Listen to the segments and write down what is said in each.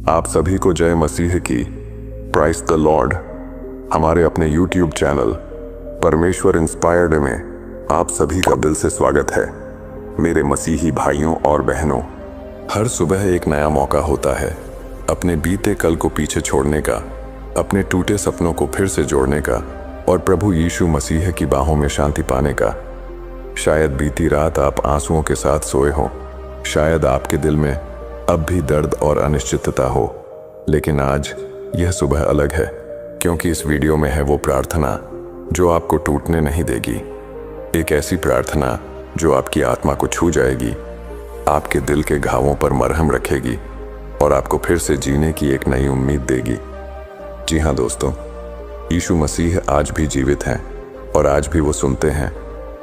आप सभी को जय मसीह की, प्राइज द लॉर्ड। हमारे अपने YouTube चैनल परमेश्वर इंस्पायर्ड में आप सभी का दिल से स्वागत है। मेरे मसीही भाइयों और बहनों, हर सुबह एक नया मौका होता है अपने बीते कल को पीछे छोड़ने का, अपने टूटे सपनों को फिर से जोड़ने का और प्रभु यीशु मसीह की बाहों में शांति पाने का। शायद बीती रात आप आंसुओं के साथ सोए हो, शायद आपके दिल में अब भी दर्द और अनिश्चितता हो, लेकिन आज यह सुबह अलग है, क्योंकि इस वीडियो में है वो प्रार्थना जो आपको टूटने नहीं देगी। एक ऐसी प्रार्थना जो आपकी आत्मा को छू जाएगी, आपके दिल के घावों पर मरहम रखेगी और आपको फिर से जीने की एक नई उम्मीद देगी। जी हाँ दोस्तों, यीशु मसीह आज भी जीवित हैं और आज भी वो सुनते हैं,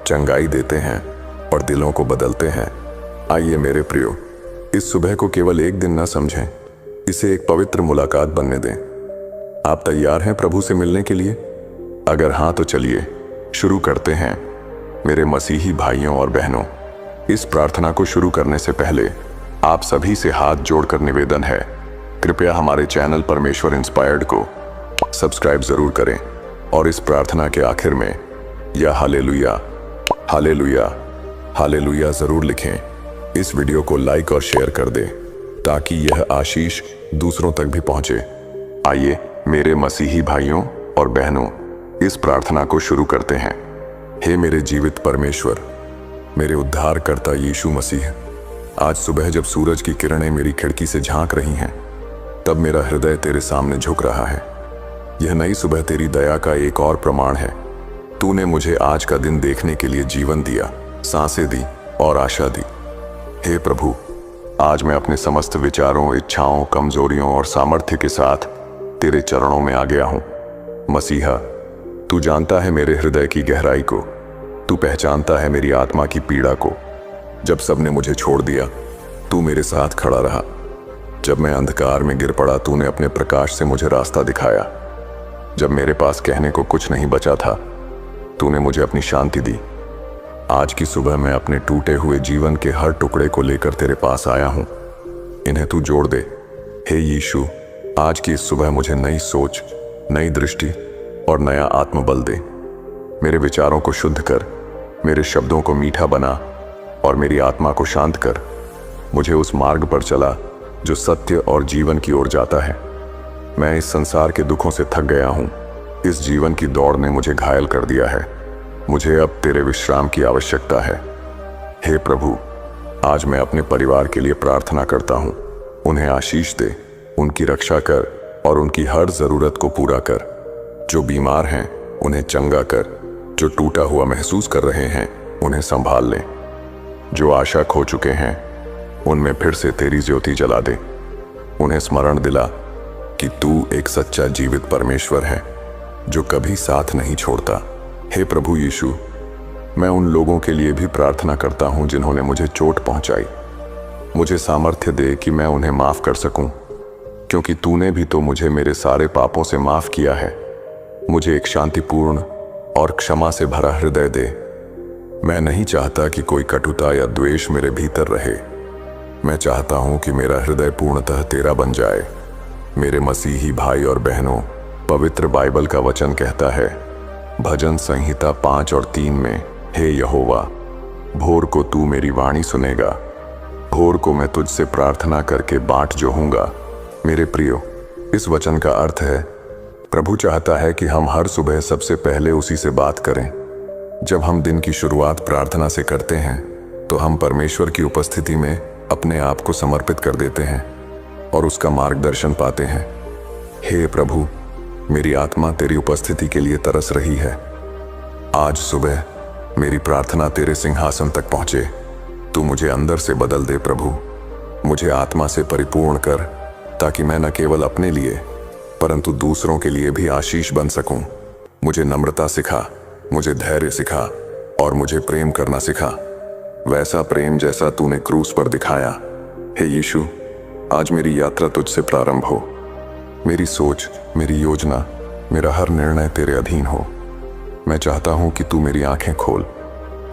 चंगाई देते हैं और दिलों को बदलते हैं। आइए मेरे प्रियो, इस सुबह को केवल एक दिन न समझें, इसे एक पवित्र मुलाकात बनने दें। आप तैयार हैं प्रभु से मिलने के लिए? अगर हाँ तो चलिए शुरू करते हैं। मेरे मसीही भाइयों और बहनों, इस प्रार्थना को शुरू करने से पहले आप सभी से हाथ जोड़कर निवेदन है, कृपया हमारे चैनल परमेश्वर इंस्पायर्ड को सब्सक्राइब जरूर करें और इस प्रार्थना के आखिर में या हालेलुया हालेलुया हालेलुया जरूर लिखें। इस वीडियो को लाइक और शेयर कर दें ताकि यह आशीष दूसरों तक भी पहुंचे। आइए मेरे मसीही भाइयों और बहनों, इस प्रार्थना को शुरू करते हैं। हे मेरे जीवित परमेश्वर, मेरे उद्धारकर्ता यीशु मसीह, आज सुबह जब सूरज की किरणें मेरी खिड़की से झांक रही हैं, तब मेरा हृदय तेरे सामने झुक रहा है। यह नई सुबह तेरी दया का एक और प्रमाण है। तूने मुझे आज का दिन देखने के लिए जीवन दिया, सांसें दी और आशा दी। हे प्रभु, आज मैं अपने समस्त विचारों, इच्छाओं, कमजोरियों और सामर्थ्य के साथ तेरे चरणों में आ गया हूं। मसीहा, तू जानता है मेरे हृदय की गहराई को, तू पहचानता है मेरी आत्मा की पीड़ा को। जब सबने मुझे छोड़ दिया, तू मेरे साथ खड़ा रहा। जब मैं अंधकार में गिर पड़ा, तूने अपने प्रकाश से मुझे रास्ता दिखाया। जब मेरे पास कहने को कुछ नहीं बचा था, तूने मुझे अपनी शांति दी। आज की सुबह मैं अपने टूटे हुए जीवन के हर टुकड़े को लेकर तेरे पास आया हूं। इन्हें तू जोड़ दे। हे यीशु, आज की इस सुबह मुझे नई सोच, नई दृष्टि और नया आत्मबल दे। मेरे विचारों को शुद्ध कर, मेरे शब्दों को मीठा बना और मेरी आत्मा को शांत कर। मुझे उस मार्ग पर चला जो सत्य और जीवन की ओर जाता है। मैं इस संसार के दुखों से थक गया हूं। इस जीवन की दौड़ ने मुझे घायल कर दिया है। मुझे अब तेरे विश्राम की आवश्यकता है। हे प्रभु, आज मैं अपने परिवार के लिए प्रार्थना करता हूँ। उन्हें आशीष दे, उनकी रक्षा कर और उनकी हर जरूरत को पूरा कर। जो बीमार हैं उन्हें चंगा कर, जो टूटा हुआ महसूस कर रहे हैं उन्हें संभाल ले। जो आशा खो चुके हैं उनमें फिर से तेरी ज्योति जला दे। उन्हें स्मरण दिला कि तू एक सच्चा जीवित परमेश्वर है जो कभी साथ नहीं छोड़ता। हे प्रभु यीशु, मैं उन लोगों के लिए भी प्रार्थना करता हूं जिन्होंने मुझे चोट पहुंचाई। मुझे सामर्थ्य दे कि मैं उन्हें माफ कर सकूं, क्योंकि तूने भी तो मुझे मेरे सारे पापों से माफ किया है। मुझे एक शांतिपूर्ण और क्षमा से भरा हृदय दे। मैं नहीं चाहता कि कोई कटुता या द्वेष मेरे भीतर रहे। मैं चाहता हूं कि मेरा हृदय पूर्णतः तेरा बन जाए। मेरे मसीही भाई और बहनों, पवित्र बाइबल का वचन कहता है, भजन संहिता 5 और 3 में, हे यहोवा, भोर को तू मेरी वाणी सुनेगा, भोर को मैं तुझसे प्रार्थना करके बाट जोहूंगा। मेरे प्रियो, इस वचन का अर्थ है, प्रभु चाहता है कि हम हर सुबह सबसे पहले उसी से बात करें। जब हम दिन की शुरुआत प्रार्थना से करते हैं तो हम परमेश्वर की उपस्थिति में अपने आप को समर्पित कर देते हैं और उसका मार्गदर्शन पाते हैं। हे प्रभु, मेरी आत्मा तेरी उपस्थिति के लिए तरस रही है। आज सुबह मेरी प्रार्थना तेरे सिंहासन तक पहुंचे। तू मुझे अंदर से बदल दे प्रभु। मुझे आत्मा से परिपूर्ण कर, ताकि मैं न केवल अपने लिए परंतु दूसरों के लिए भी आशीष बन सकूं। मुझे नम्रता सिखा, मुझे धैर्य सिखा और मुझे प्रेम करना सिखा, वैसा प्रेम जैसा तूने क्रूस पर दिखाया। हे यीशु, आज मेरी यात्रा तुझसे प्रारंभ हो। मेरी सोच, मेरी योजना, मेरा हर निर्णय तेरे अधीन हो। मैं चाहता हूं कि तू मेरी आंखें खोल,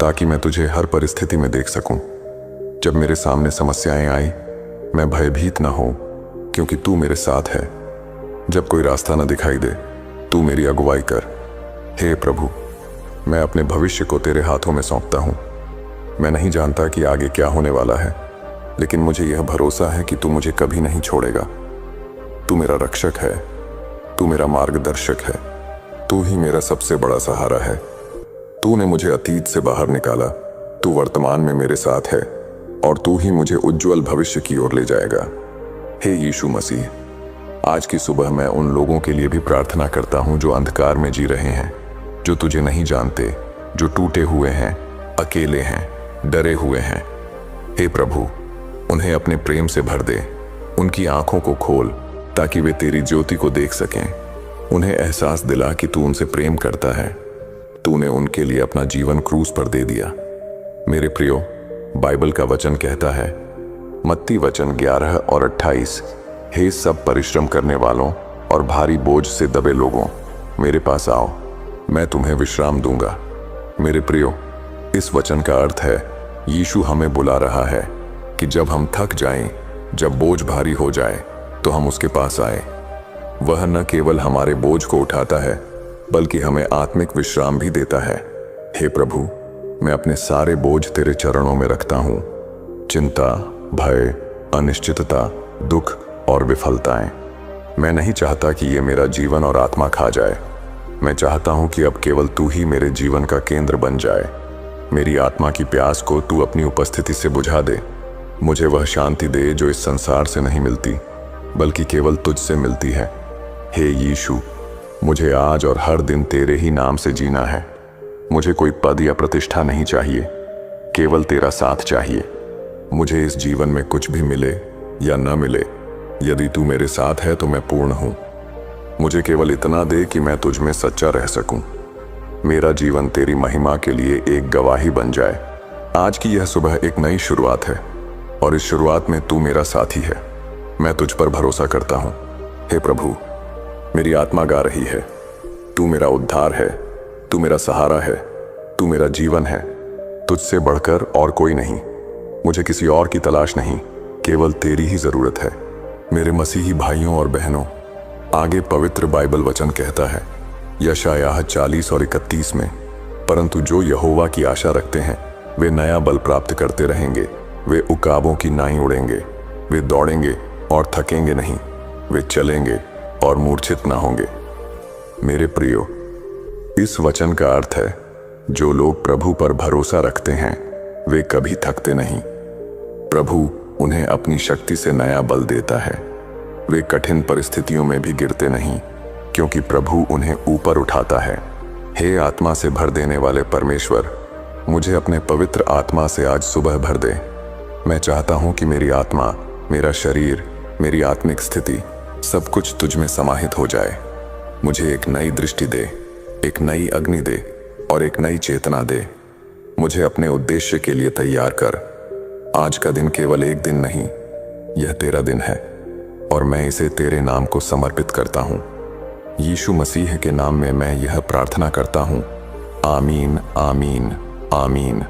ताकि मैं तुझे हर परिस्थिति में देख सकूं। जब मेरे सामने समस्याएं आई, मैं भयभीत न हो, क्योंकि तू मेरे साथ है। जब कोई रास्ता न दिखाई दे, तू मेरी अगुवाई कर। हे प्रभु, मैं अपने भविष्य को तेरे हाथों में सौंपता हूँ। मैं नहीं जानता कि आगे क्या होने वाला है, लेकिन मुझे यह भरोसा है कि तू मुझे कभी नहीं छोड़ेगा। तू मेरा रक्षक है, तू मेरा मार्गदर्शक है, तू ही मेरा सबसे बड़ा सहारा है। तूने मुझे अतीत से बाहर निकाला, तू वर्तमान में मेरे साथ है और तू ही मुझे उज्जवल भविष्य की ओर ले जाएगा। हे यीशु मसीह, आज की सुबह मैं उन लोगों के लिए भी प्रार्थना करता हूँ जो अंधकार में जी रहे हैं, जो तुझे नहीं जानते, जो टूटे हुए हैं, अकेले हैं, डरे हुए हैं। हे प्रभु, उन्हें अपने प्रेम से भर दे, उनकी आंखों को खोल ताकि वे तेरी ज्योति को देख सकें। उन्हें एहसास दिला कि तू उनसे प्रेम करता है। तूने उनके लिए अपना जीवन क्रूस पर दे दिया। मेरे प्रियो, बाइबल का वचन कहता है, मत्ती वचन 11 और 28, हे सब परिश्रम करने वालों और भारी बोझ से दबे लोगों, मेरे पास आओ, मैं तुम्हें विश्राम दूंगा। मेरे प्रियो, इस वचन का अर्थ है, यीशु हमें बुला रहा है कि जब हम थक जाएं, जब बोझ भारी हो जाए, तो हम उसके पास आए। वह न केवल हमारे बोझ को उठाता है, बल्कि हमें आत्मिक विश्राम भी देता है। हे प्रभु, मैं अपने सारे बोझ तेरे चरणों में रखता हूँ। चिंता, भय, अनिश्चितता, दुख और विफलताएं, मैं नहीं चाहता कि ये मेरा जीवन और आत्मा खा जाए। मैं चाहता हूँ कि अब केवल तू ही मेरे जीवन का केंद्र बन जाए। मेरी आत्मा की प्यास को तू अपनी उपस्थिति से बुझा दे। मुझे वह शांति दे जो इस संसार से नहीं मिलती, बल्कि केवल तुझसे मिलती है। हे यीशु, मुझे आज और हर दिन तेरे ही नाम से जीना है। मुझे कोई पद या प्रतिष्ठा नहीं चाहिए, केवल तेरा साथ चाहिए। मुझे इस जीवन में कुछ भी मिले या न मिले, यदि तू मेरे साथ है तो मैं पूर्ण हूँ। मुझे केवल इतना दे कि मैं तुझ में सच्चा रह सकूं। मेरा जीवन तेरी महिमा के लिए एक गवाही बन जाए। आज की यह सुबह एक नई शुरुआत है और इस शुरुआत में तू मेरा साथी है। मैं तुझ पर भरोसा करता हूँ। हे प्रभु, मेरी आत्मा गा रही है, तू मेरा उद्धार है, तू मेरा सहारा है, तू मेरा जीवन है। तुझसे बढ़कर और कोई नहीं। मुझे किसी और की तलाश नहीं, केवल तेरी ही जरूरत है। मेरे मसीही भाइयों और बहनों, आगे पवित्र बाइबल वचन कहता है, यशायाह 40 और 31 में, परंतु जो यहोवा की आशा रखते हैं वे नया बल प्राप्त करते रहेंगे। वे उकाबों की नाई उड़ेंगे, वे दौड़ेंगे और थकेंगे नहीं, वे चलेंगे और मूर्छित ना होंगे। मेरे प्रियो, इस वचन का अर्थ है, जो लोग प्रभु पर भरोसा रखते हैं वे कभी थकते नहीं। प्रभु उन्हें अपनी शक्ति से नया बल देता है। वे कठिन परिस्थितियों में भी गिरते नहीं, क्योंकि प्रभु उन्हें ऊपर उठाता है। हे आत्मा से भर देने वाले परमेश्वर, मुझे अपने पवित्र आत्मा से आज सुबह भर दे। मैं चाहता हूं कि मेरी आत्मा, मेरा शरीर, मेरी आत्मिक स्थिति सब कुछ तुझ में समाहित हो जाए। मुझे एक नई दृष्टि दे, एक नई अग्नि दे और एक नई चेतना दे। मुझे अपने उद्देश्य के लिए तैयार कर। आज का दिन केवल एक दिन नहीं, यह तेरा दिन है और मैं इसे तेरे नाम को समर्पित करता हूँ। यीशु मसीह के नाम में मैं यह प्रार्थना करता हूँ। आमीन, आमीन, आमीन।